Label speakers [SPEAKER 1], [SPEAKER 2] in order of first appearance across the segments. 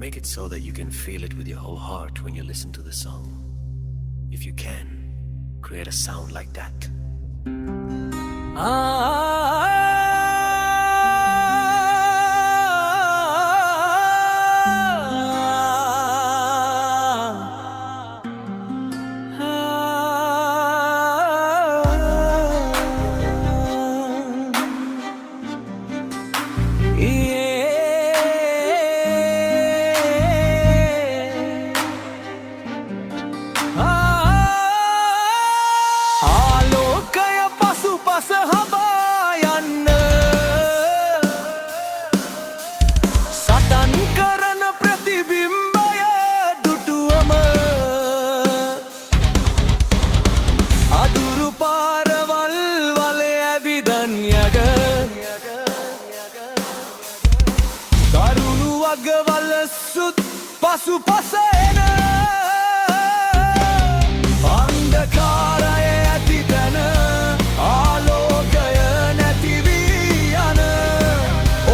[SPEAKER 1] Make it so that you can feel it with your whole heart when you listen to the song. If you can, create a sound like that.
[SPEAKER 2] අගවල සුත් පසු පස එන අන්ධකාරය ඇති තැන ආලෝකය නැති වී යන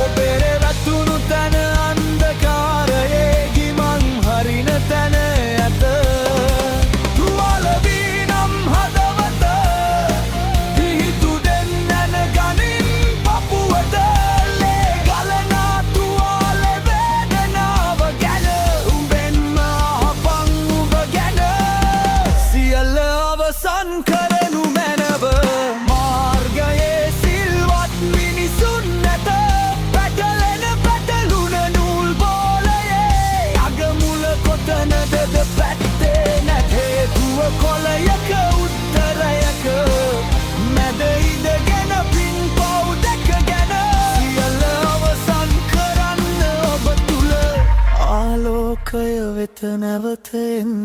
[SPEAKER 2] ඔබෙර වැතුණු තැන අන්ධකාරයේ ගිමන් හරින තැන ඇත තුවාල වී නම් හදවත පිහිටු දෙන්න ගනින් පපුවට කරනු මැනව මාර්ගයේ සිල්වත් මිනිසුන් නැත පැටලෙන පැටලුන නූල් බෝලයේ අගමුල කොතනද පැත්තේ නැත හේතුව කොළයක උත්තරයක මැද ඉඳගෙන පින් පව් දෙක ගැන සියල්ල අවසන් කරන්න ඔබ තුල ආලෝකය වෙත නැවත එන්න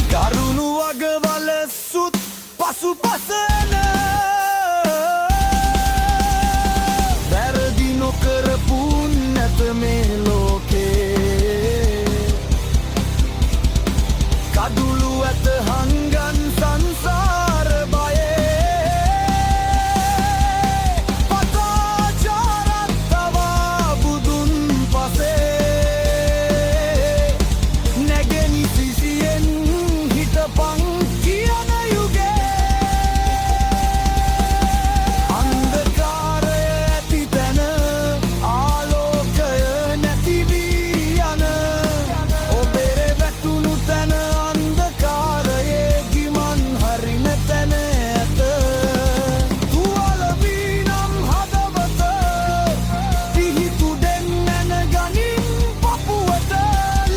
[SPEAKER 2] කරුණු අගවල සුත් පසු පසන වැරදි නොකරපු නැත මේ ලෝකේ කඩුළු ඇත හංගන් සංසාර බයේ පතාචාරත් තවා බුදුන් පසේ නැගෙනි සිසියෙන් හිටපන් කියන යුගේ අන්ධකාරය ඇති තැන ආලෝකය නැති වී යන ඔබෙර වැටුණු තැන අන්ධකාරයේ ගිමන් හරින තැන ඇත තුවාල වී නම් හදවත පිහිටු දෙන්න ගනින් පපුවට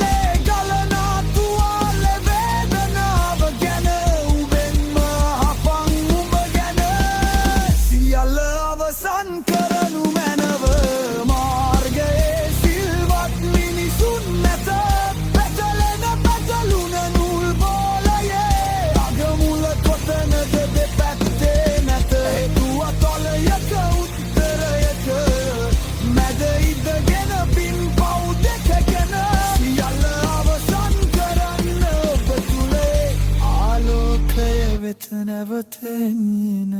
[SPEAKER 2] ලේ ගලනා තුවාල වේදනාව ගැන උබෙන්ම හපන් උඹ ගැන සියල්ල අවසන් කරනු මැනව මාර්ගයේ සිල්වත් මිනිසුන් නැත පැටලෙන පැටලුන නූල් බෝලයේ අගමුල කොතනද දෙපැත්තේ නැත හේතුව තොලයක උත්තරයක මැද ඉඳගෙන පින් පව් දෙක ගැන සියල්ල අවසන් කරන්න ඔබ තුලේ ආලෝකය වෙත නැවත එන්න